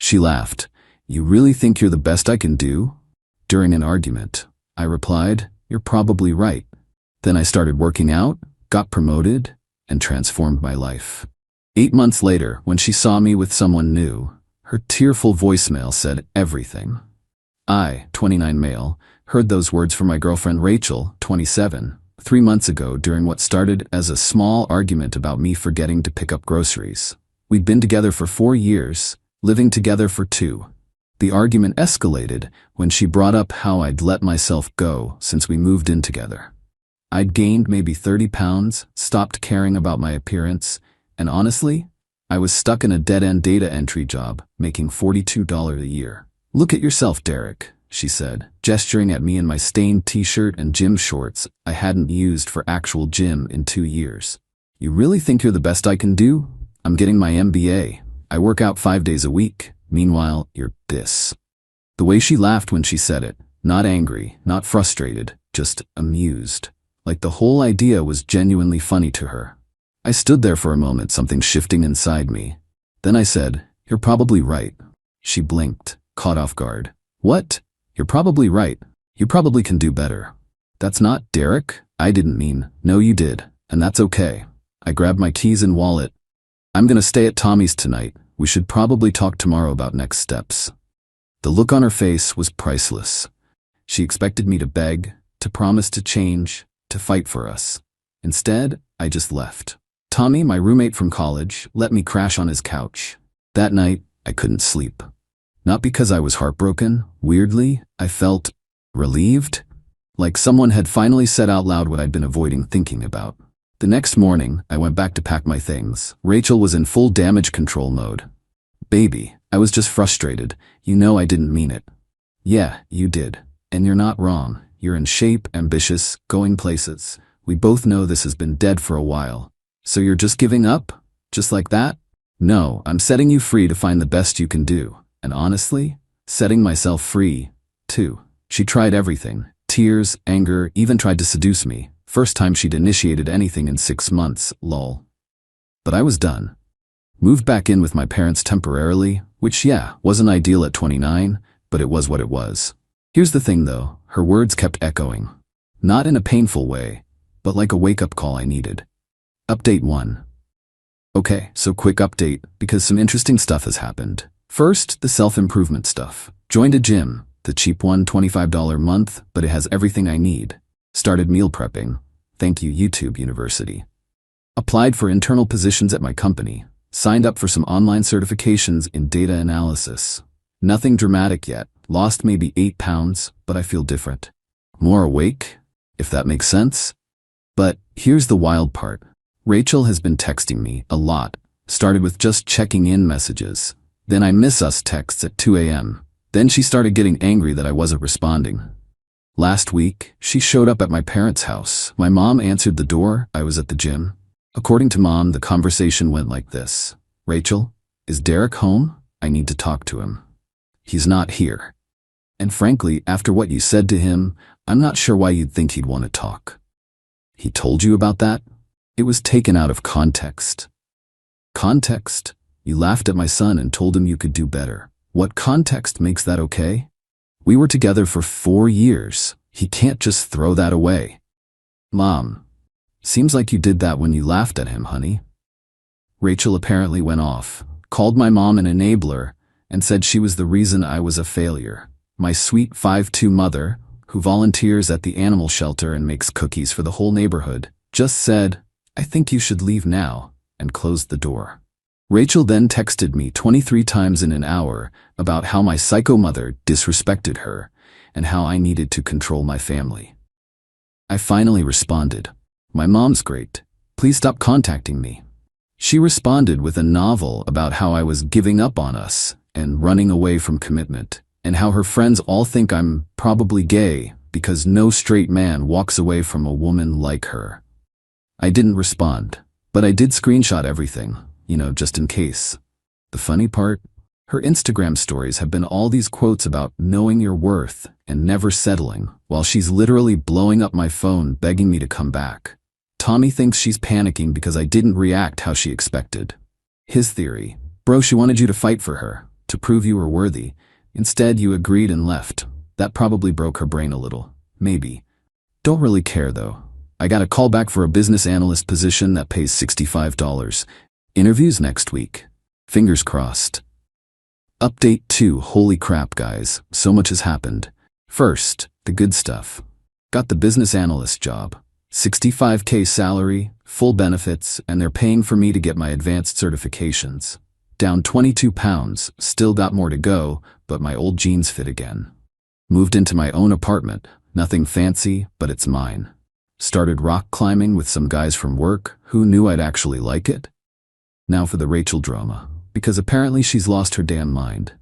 She laughed. You really think you're the best I can do? During an argument, I replied, you're probably right. Then I started working out, got promoted, and transformed my life. 8 months later, when she saw me with someone new, her tearful voicemail said everything. I, 29 male, heard those words from my girlfriend Rachel, 27, 3 months ago during what started as a small argument about me forgetting to pick up groceries. We'd been together for 4 years, living together for 2. The argument escalated when she brought up how I'd let myself go since we moved in together. I'd gained maybe 30 pounds, stopped caring about my appearance, and honestly, I was stuck in a dead-end data entry job, making $42 a year. Look at yourself, Derek, she said, gesturing at me in my stained t-shirt and gym shorts I hadn't used for actual gym in 2 years. You really think you're the best I can do? I'm getting my MBA. I work out 5 days a week. Meanwhile, you're this. The way she laughed when she said it, not angry, not frustrated, just amused. Like the whole idea was genuinely funny to her. I stood there for a moment, something shifting inside me. Then I said, you're probably right. She blinked, caught off guard. What? You're probably right. You probably can do better. That's not Derek. I didn't mean. No, you did. And that's okay. I grabbed my keys and wallet. I'm gonna stay at Tommy's tonight. We should probably talk tomorrow about next steps. The look on her face was priceless. She expected me to beg, to promise to change, to fight for us. Instead, I just left. Tommy, my roommate from college, let me crash on his couch. That night, I couldn't sleep. Not because I was heartbroken. Weirdly, I felt relieved, like someone had finally said out loud what I'd been avoiding thinking about. The next morning, I went back to pack my things. Rachel was in full damage control mode. Baby, I was just frustrated. You know I didn't mean it. Yeah, you did. And you're not wrong. You're in shape, ambitious, going places. We both know this has been dead for a while. So you're just giving up? Just like that? No, I'm setting you free to find the best you can do. And honestly, setting myself free, too. She tried everything. Tears, anger, even tried to seduce me. First time she'd initiated anything in 6 months, lol. But I was done. Moved back in with my parents temporarily, which wasn't ideal at 29, but it was what it was. Here's the thing though, her words kept echoing. Not in a painful way, but like a wake-up call I needed. Update 1. Okay, so quick update, because some interesting stuff has happened. First, the self-improvement stuff. Joined a gym, the cheap one, $25 a month, but it has everything I need. Started meal prepping. Thank you, YouTube University. Applied for internal positions at my company. Signed up for some online certifications in data analysis. Nothing dramatic yet. Lost maybe 8 pounds, but I feel different. More awake, if that makes sense. But here's the wild part. Rachel has been texting me a lot. Started with just checking in messages. Then I miss us texts at 2 a.m. Then she started getting angry that I wasn't responding. Last week, she showed up at my parents' house. My mom answered the door. I was at the gym. According to Mom, the conversation went like this. Rachel, is Derek home? I need to talk to him. He's not here. And frankly, after what you said to him, I'm not sure why you'd think he'd want to talk. He told you about that? It was taken out of context. Context? You laughed at my son and told him you could do better. What context makes that okay? We were together for 4 years. He can't just throw that away. Mom, seems like you did that when you laughed at him, honey. Rachel apparently went off, called my mom an enabler, and said she was the reason I was a failure. My sweet 5'2" mother, who volunteers at the animal shelter and makes cookies for the whole neighborhood, just said, I think you should leave now, and closed the door. Rachel then texted me 23 times in an hour about how my psycho mother disrespected her and how I needed to control my family. I finally responded, my mom's great. Please stop contacting me. She responded with a novel about how I was giving up on us and running away from commitment, and how her friends all think I'm probably gay because no straight man walks away from a woman like her. I didn't respond, but I did screenshot everything, just in case. The funny part? Her Instagram stories have been all these quotes about knowing your worth and never settling, while she's literally blowing up my phone begging me to come back. Tommy thinks she's panicking because I didn't react how she expected. His theory, bro, she wanted you to fight for her. to prove you were worthy. Instead, you agreed and left. That probably broke her brain a little. Maybe. Don't really care though. I got a call back for a business analyst position that pays $65. Interviews next week. Fingers crossed. Update 2. Holy crap, guys. So much has happened. First, the good stuff. Got the business analyst job. $65K salary, full benefits, and they're paying for me to get my advanced certifications. Down 22 pounds, still got more to go, but my old jeans fit again. Moved into my own apartment. Nothing fancy, but it's mine. Started rock climbing with some guys from work. Who knew I'd actually like it? Now for the Rachel drama, because apparently she's lost her damn mind.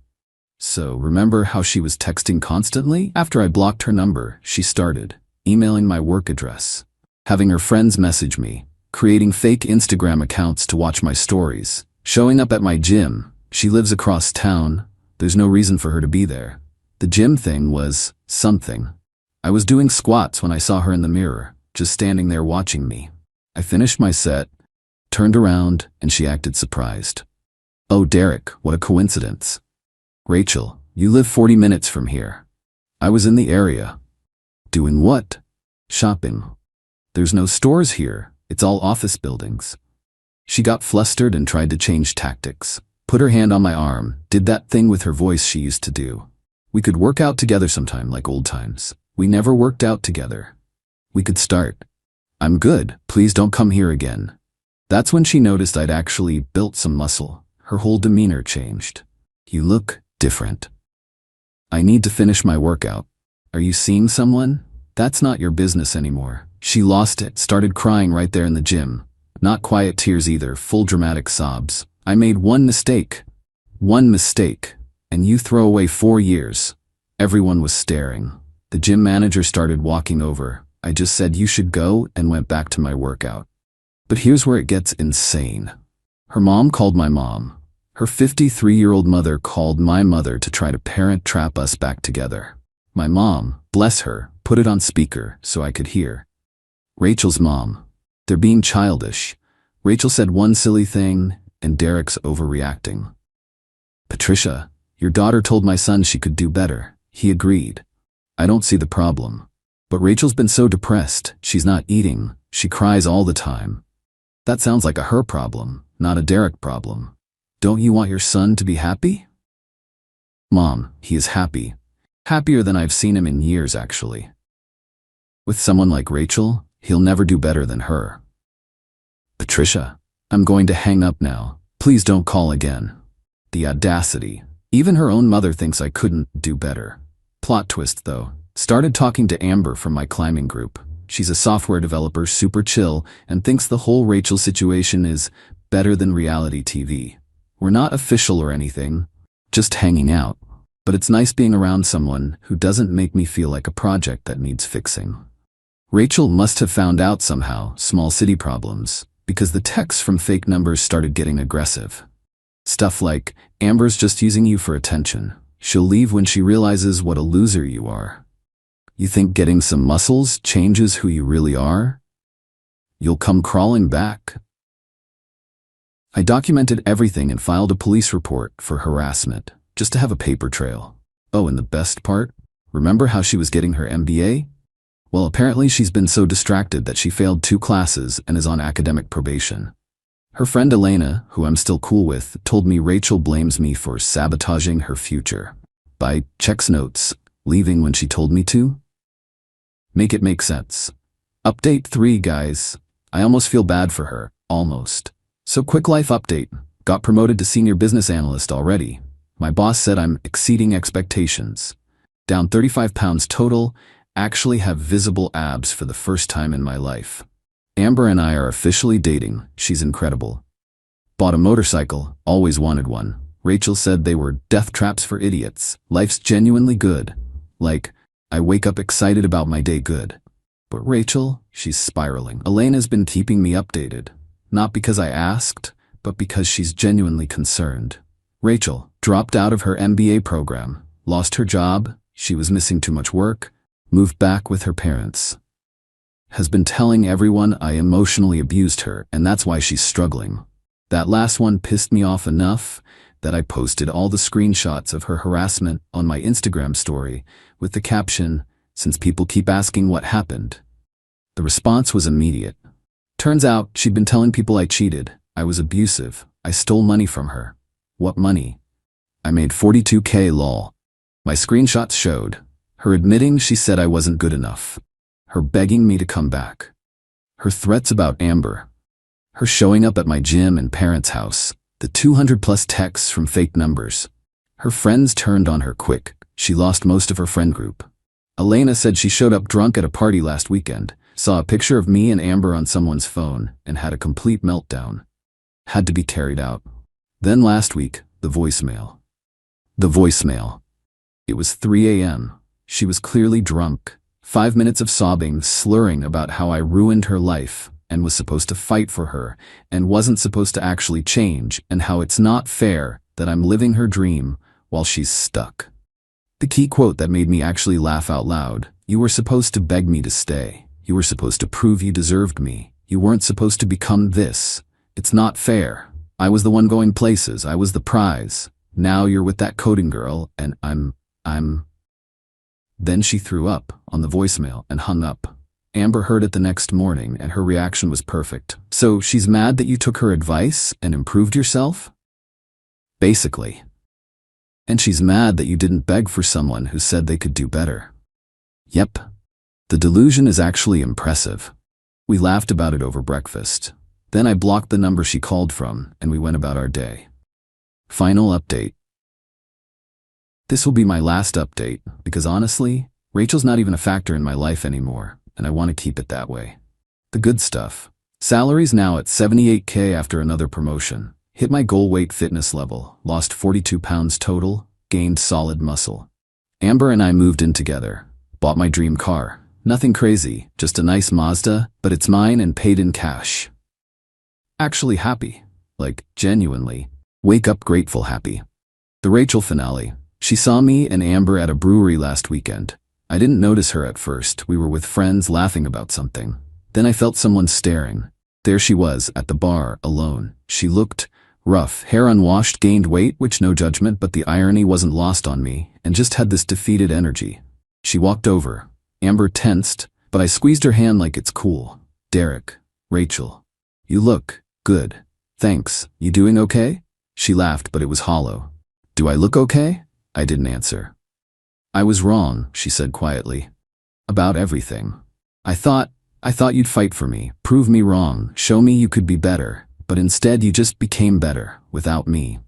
So, remember how she was texting constantly? After I blocked her number, she started emailing my work address, having her friends message me, creating fake Instagram accounts to watch my stories, showing up at my gym. She lives across town. There's no reason for her to be there. The gym thing was something. I was doing squats when I saw her in the mirror, just standing there watching me. I finished my set, turned around, and she acted surprised. Oh, Derek, what a coincidence. Rachel, you live 40 minutes from here. I was in the area. Doing what? Shopping. There's no stores here. It's all office buildings. She got flustered and tried to change tactics. Put her hand on my arm, did that thing with her voice she used to do. We could work out together sometime like old times. We never worked out together. We could start. I'm good. Please don't come here again. That's when she noticed I'd actually built some muscle. Her whole demeanor changed. You look different. I need to finish my workout. Are you seeing someone? That's not your business anymore. She lost it, started crying right there in the gym. Not quiet tears either, full dramatic sobs. I made one mistake. One mistake. And you throw away 4 years. Everyone was staring. The gym manager started walking over. I just said you should go and went back to my workout. But here's where it gets insane. Her mom called my mom. Her 53-year-old mother called my mother to try to parent trap us back together. My mom, bless her, put it on speaker so I could hear. Rachel's mom. They're being childish. Rachel said one silly thing, and Derek's overreacting. Patricia, your daughter told my son she could do better. He agreed. I don't see the problem. But Rachel's been so depressed, she's not eating, she cries all the time. That sounds like a her problem, not a Derek problem. Don't you want your son to be happy? Mom, he is happy. Happier than I've seen him in years, actually. With someone like Rachel, he'll never do better than her. Patricia, I'm going to hang up now. Please don't call again. The audacity. Even her own mother thinks I couldn't do better. Plot twist, though. Started talking to Amber from my climbing group. She's a software developer, super chill, and thinks the whole Rachel situation is better than reality TV. We're not official or anything, just hanging out. But it's nice being around someone who doesn't make me feel like a project that needs fixing. Rachel must have found out somehow, small city problems, because the texts from fake numbers started getting aggressive. Stuff like, Amber's just using you for attention. She'll leave when she realizes what a loser you are. You think getting some muscles changes who you really are? You'll come crawling back. I documented everything and filed a police report for harassment, just to have a paper trail. Oh, and the best part? Remember how she was getting her MBA? Well, apparently she's been so distracted that she failed 2 classes and is on academic probation. Her friend Elena, who I'm still cool with, told me Rachel blames me for sabotaging her future by checks notes, leaving when she told me to. Make it make sense. Update 3, guys. I almost feel bad for her. Almost. So quick life update. Got promoted to senior business analyst already. My boss said I'm exceeding expectations. Down 35 pounds total. Actually have visible abs for the first time in my life. Amber and I are officially dating. She's incredible. Bought a motorcycle. Always wanted one. Rachel said they were death traps for idiots. Life's genuinely good. Like, I wake up excited about my day good. But Rachel, she's spiraling. Elena's been keeping me updated. Not because I asked, but because she's genuinely concerned. Rachel dropped out of her MBA program, lost her job, she was missing too much work, moved back with her parents. Has been telling everyone I emotionally abused her, and that's why she's struggling. That last one pissed me off enough. that I posted all the screenshots of her harassment on my Instagram story with the caption, "Since people keep asking what happened." The response was immediate. Turns out she'd been telling people I cheated, I was abusive, I stole money from her. What money? I made 42K lol. My screenshots showed her admitting she said I wasn't good enough, her begging me to come back, her threats about Amber, her showing up at my gym and parents' house, the 200+ texts from fake numbers. Her friends turned on her quick. She lost most of her friend group. Elena said she showed up drunk at a party last weekend, saw a picture of me and Amber on someone's phone, and had a complete meltdown. Had to be carried out. Then last week, the voicemail. The voicemail. It was 3 a.m. She was clearly drunk. 5 minutes of sobbing, slurring about how I ruined her life and was supposed to fight for her and wasn't supposed to actually change, and how it's not fair that I'm living her dream while she's stuck. The key quote that made me actually laugh out loud: "You were supposed to beg me to stay. You were supposed to prove you deserved me. You weren't supposed to become this. It's not fair. I was the one going places. I was the prize. Now you're with that coding girl and I'm... Then she threw up on the voicemail and hung up. Amber heard it the next morning and her reaction was perfect. "So she's mad that you took her advice and improved yourself?" Basically. "And she's mad that you didn't beg for someone who said they could do better." Yep. The delusion is actually impressive. We laughed about it over breakfast. Then I blocked the number she called from and we went about our day. Final update. This will be my last update because honestly, Rachel's not even a factor in my life anymore, and I want to keep it that way. The good stuff. Salary's now at 78K after another promotion. Hit my goal weight fitness level, lost 42 pounds total, gained solid muscle. Amber and I moved in together, bought my dream car. Nothing crazy, just a nice Mazda, but it's mine and paid in cash. Actually happy. Like, genuinely. Wake up grateful happy. The Rachel finale. She saw me and Amber at a brewery last weekend. I didn't notice her at first. We were with friends laughing about something. Then I felt someone staring. There she was, at the bar, alone. She looked rough, hair unwashed, gained weight, which no judgment, but the irony wasn't lost on me, and just had this defeated energy. She walked over. Amber tensed, but I squeezed her hand like it's cool. "Derek, Rachel. You look good. Thanks. You doing okay?" She laughed, but it was hollow. "Do I look okay?" I didn't answer. "I was wrong," she said quietly. "About everything. I thought you'd fight for me, prove me wrong, show me you could be better, but instead you just became better, without me.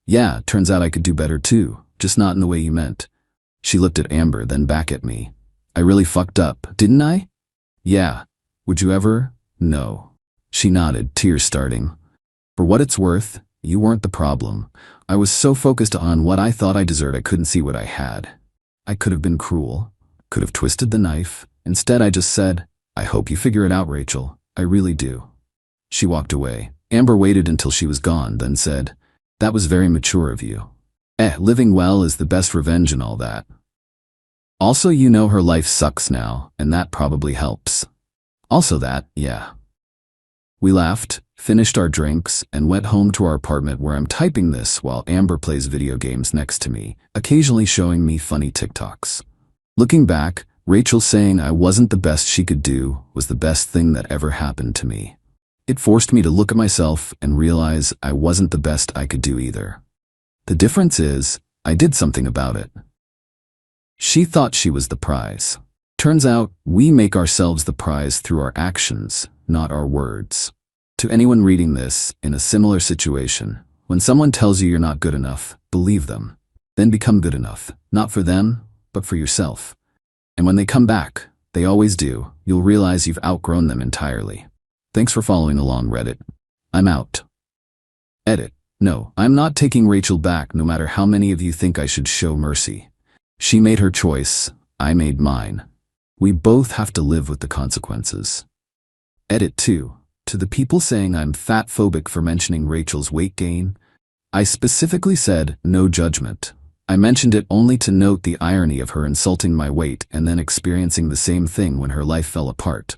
Yeah, turns out I could do better too, just not in the way you meant." She looked at Amber, then back at me. "I really fucked up, didn't I?" "Yeah. Would you ever?" "No." She nodded, tears starting. "For what it's worth, you weren't the problem. I was so focused on what I thought I deserved I couldn't see what I had. I could have been cruel, could have twisted the knife. Instead I just said, 'I hope you figure it out, Rachel. I really do.'" She walked away. Amber waited until she was gone, then said, "That was very mature of you. Living well is the best revenge and all that. Also, you know her life sucks now, and that probably helps. Also that, yeah." We laughed, finished our drinks, and went home to our apartment where I'm typing this while Amber plays video games next to me, occasionally showing me funny TikToks. Looking back, Rachel saying I wasn't the best she could do was the best thing that ever happened to me. It forced me to look at myself and realize I wasn't the best I could do either. The difference is, I did something about it. She thought she was the prize. Turns out, we make ourselves the prize through our actions, not our words. To anyone reading this, in a similar situation, when someone tells you you're not good enough, believe them. Then become good enough, not for them, but for yourself. And when they come back, they always do, you'll realize you've outgrown them entirely. Thanks for following along, Reddit. I'm out. Edit. No, I'm not taking Rachel back no matter how many of you think I should show mercy. She made her choice, I made mine. We both have to live with the consequences. Edit 2. To the people saying I'm fat-phobic for mentioning Rachel's weight gain, I specifically said no judgment. I mentioned it only to note the irony of her insulting my weight and then experiencing the same thing when her life fell apart.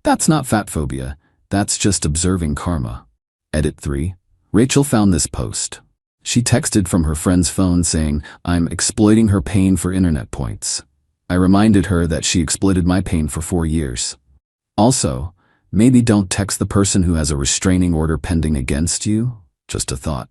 That's not fat phobia, that's just observing karma. Edit 3. Rachel found this post. She texted from her friend's phone saying, "I'm exploiting her pain for internet points." I reminded her that she exploited my pain for 4 years. Also, maybe don't text the person who has a restraining order pending against you. Just a thought.